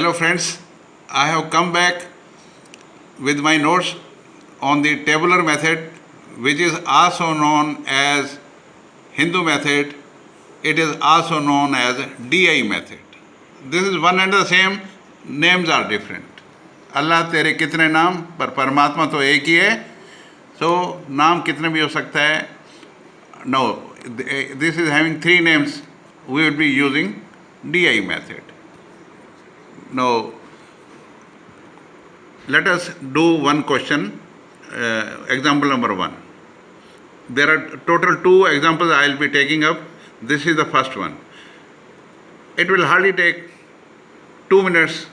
Hello friends, I have come back with my notes on the tabular method, which is also known as Hindu method. It is also known as DI method. This is one and the same, names are different. अल्लाह तेरे कितने नाम, पर परमात्मा तो एक ही है. So नाम कितने भी हो सकता है. No, this is having three names. We will be using DI method. Now, let us do one question, example number 1. There are total 2 examples I will be taking up. This is the first one. It will hardly take 2 minutes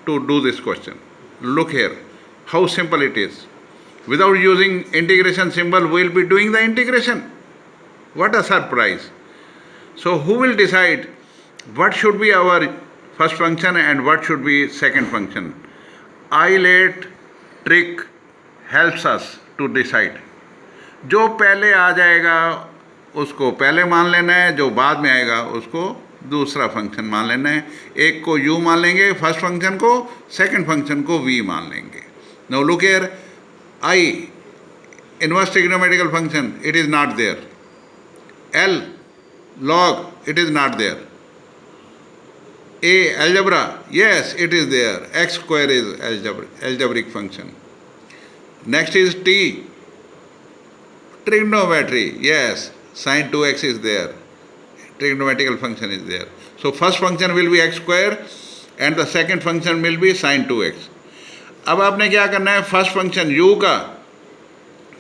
to do this question. Look here, how simple it is. Without using integration symbol, we will be doing the integration. What a surprise. So who will decide what should be our first function and what should be second function? ILATE trick helps us to decide. जो पहले आ जाएगा उसको पहले मान लेना है, जो बाद में आएगा उसको दूसरा फंक्शन मान लेना है. एक को u मान लेंगे फर्स्ट फंक्शन को, सेकंड फंक्शन को v मान लेंगे. Now look here, I inverse trigonometrical function, it is not there. L log, it is not there. A algebra, yes, it is there. X square is algebraic function. Next is T, trigonometry, yes, sin 2x is there. Trigonometrical function is there. So first function will be x square and the second function will be sin 2x. अब आपने क्या करना है, first function u का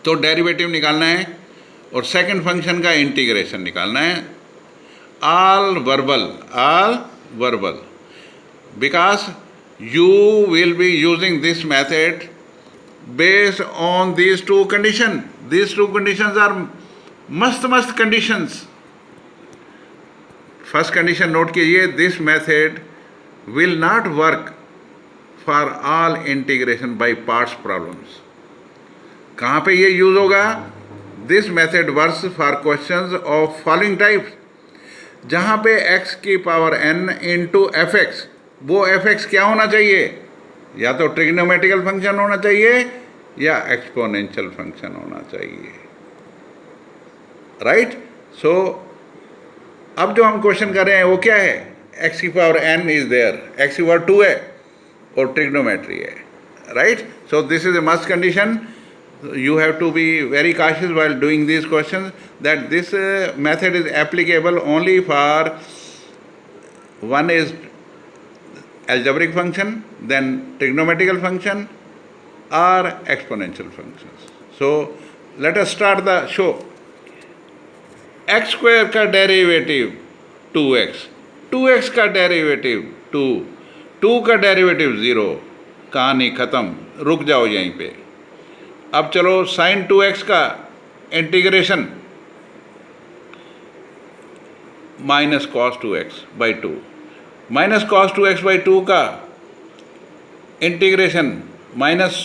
तो derivative निकालना है और सेकंड फंक्शन का इंटीग्रेशन निकालना है. all verbal because you will be using this method based on these two conditions. These two conditions are must conditions. First condition note कीजिए, this method will not work for all integration by parts problems. कहाँ पे ये use होगा? This method works for questions of following types. जहाँ पे x की power n into F x, वो F x क्या होना चाहिए? या तो ट्रिग्नोमेट्रिकल फंक्शन होना चाहिए या एक्सपोनेंशियल फंक्शन होना चाहिए. राइट? सो अब जो हम क्वेश्चन कर रहे हैं वो क्या है? x की power n is there, x की पावर 2 है और ट्रिग्नोमेट्री है. Right? So this is a must condition. You have to be very cautious while doing these questions, that this method is applicable only for one is algebraic function, then trigonometrical function or exponential functions. So let us start the show. X square का derivative 2x, 2x का derivative 2, 2 का derivative 0. कहानी ख़त्म, रुक जाओ यहीं पे. अब चलो sin 2x का integration minus cos 2x by 2, minus cos 2x by 2 का integration minus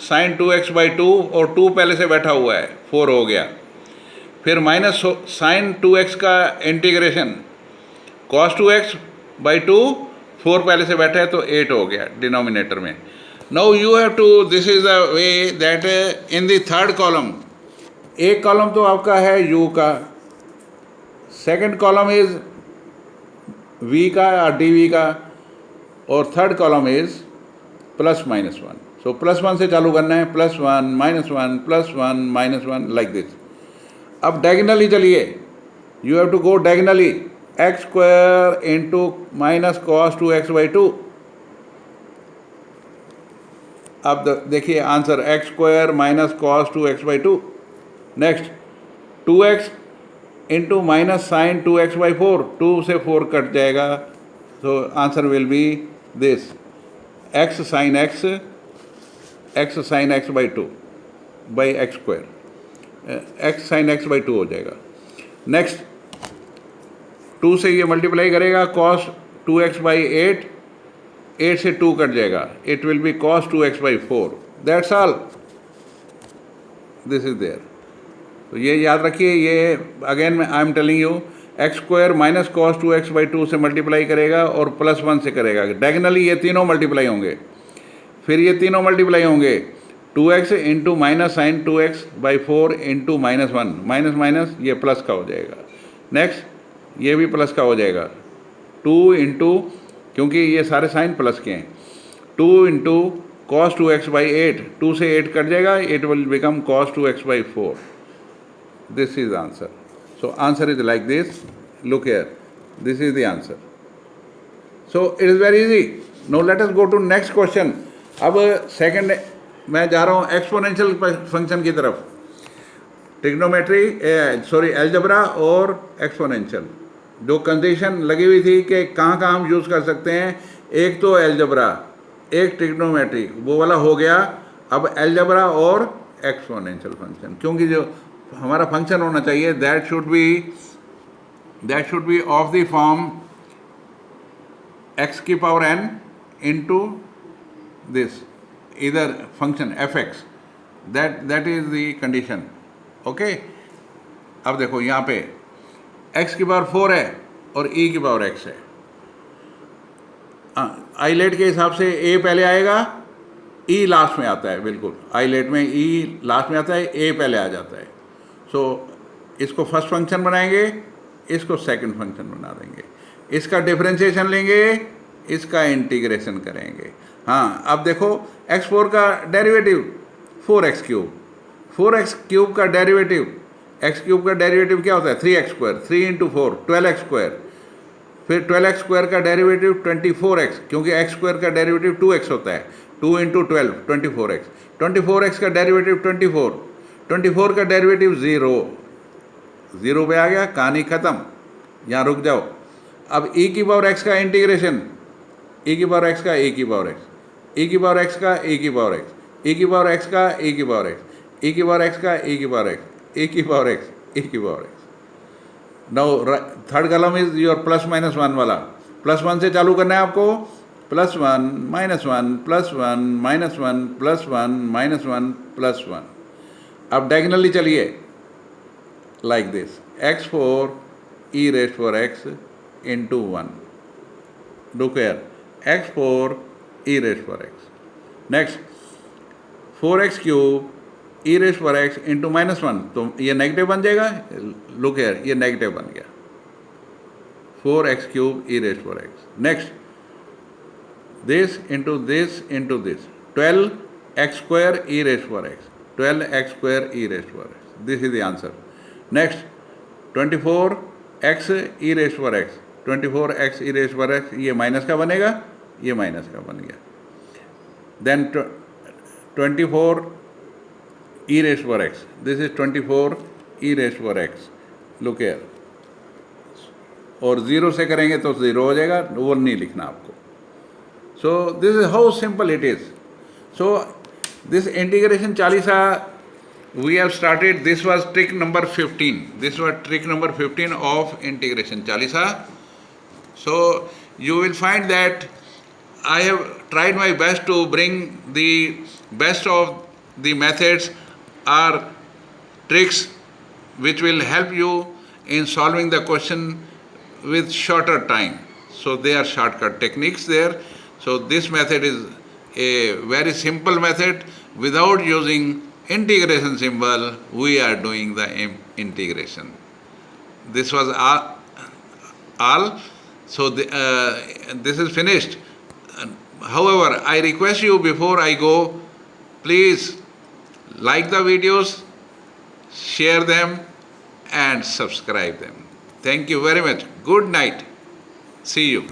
sin 2x by 2, और 2 पहले से बैठा हुआ है 4 हो गया. फिर माइनस sin 2x का इंटीग्रेशन cos 2x बाई 2, 4 पहले से बैठा है तो 8 हो गया डिनोमिनेटर में. Now you have to, this is the way that in the third column, एक कॉलम तो आपका है u का, सेकंड कॉलम इज v का और dv का, और third column is plus minus 1. So plus 1 से चालू करना है, plus 1 minus 1 plus 1 minus 1 like this. अब डायगनली चलिए, you have to go diagonally. X square into minus cos 2x by 2. अब देखिए answer, x square minus cos 2x by 2. Next 2x into minus sine 2x by 4. 2 से 4 cut जाएगा, तो answer will B this, x sine x by 2 by x square, x sine x by 2 हो जाएगा. Next 2 से ये multiply करेगा, cos 2x by 8, 8 से 2 cut जाएगा, it will be cos 2x by 4. That's all, this is there. तो ये याद रखिए. ये again I am telling you, x square minus cos 2x/2 से मल्टीप्लाई करेगा और +1 से करेगा। डायगनली ये तीनों मल्टीप्लाई होंगे, फिर ये तीनों मल्टीप्लाई होंगे 2x into minus sine 2x/4 into -1, minus minus ये प्लस का हो जाएगा। नेक्स्ट ये भी प्लस का हो जाएगा 2 इंटू, क्योंकि ये सारे साइन प्लस के हैं, 2 इंटू cos 2x/8, 2 से 8 कट जाएगा, it will become cos 2x/4. This is the answer. So answer is like this. Look here, this is the answer. So it is very easy. Now let us go to next question. अब second मैं जा रहा हूँ exponential function की तरफ। Trigonometry algebra और exponential, जो condition लगी हुई थी कि कहाँ कहाँ हम यूज़ कर सकते हैं, एक तो अलजेब्रा, एक ट्रिग्नोमेट्री, वो वाला हो गया। अब अलजेब्रा और एक्सपोनेंशियल फंक्शन, क्योंकि जो हमारा फंक्शन होना चाहिए that should be of the form x की पावर n इंटू दिस इधर function fx, that is the condition. Okay, अब देखो यहाँ पे x की पावर 4 है और e की पावर x है। आईलेट के हिसाब से a पहले आएगा, e लास्ट में आता है। बिल्कुल, आईलेट में e लास्ट में आता है, a पहले आ जाता है। सो इसको फर्स्ट फंक्शन बनाएंगे, इसको सेकंड फंक्शन बना देंगे, इसका डिफरेंशिएशन लेंगे, इसका इंटीग्रेशन करेंगे। हाँ, अब देखो x4 का डेरिवेटिव 4x3, 4x3 का डेरिवेटिव, x3 का डेरिवेटिव क्या होता है 3x², 3 इंटू 4 12x², फिर 12x² का डेरिवेटिव 24x, क्योंकि x² का डेरिवेटिव 2x होता है, 2 इंटू 12 24x, 24x का डेरिवेटिव 24, 24 का डेरिवेटिव 0 पे आ गया, कहानी ख़त्म, यहाँ रुक जाओ। अब e की पावर x का इंटीग्रेशन, e की पावर x का e की पावर x, e की पावर x का e की पावर x, e की पावर x का e की पावर x, e की पावर x का e की पावर x, e की पावर x, e की power x। Now third column is your +-1 वाला, +1 से चालू करना है आपको, +1 -1 +1 -1 +1 -1 +1। अब डायगनली चलिए like this, x4 e⁻x into 1, look here, x4 e⁻x। Next 4x³ e⁻x into -1, तो ये नेगेटिव बन जाएगा। लुक हियर, ये नेगेटिव बन गया, 4x³ e⁻x। Next this into this into this, 12x² e⁻x, 12x² e⁻x, this is the answer. Next 24x e⁻x, 24x e⁻x, ये minus का बनेगा, ये माइनस का बन गया। Then 24 e⁻x, this is 24 e⁻x, look here, और 0 से करेंगे तो 0 हो जाएगा, वो नहीं लिखना आपको। सो this is how simple it is. So this integration Chalisa we have started, this was trick number 15, this was trick number 15 of integration Chalisa. So you will find that I have tried my best to bring the best of the methods or tricks which will help you in solving the question with shorter time. So they are shortcut techniques there. So this method is a very simple method. Without using integration symbol, we are doing the integration. This was all. So this is finished. However, I request you, before I go, please like the videos, share them and subscribe them. Thank you very much. Good night. See you.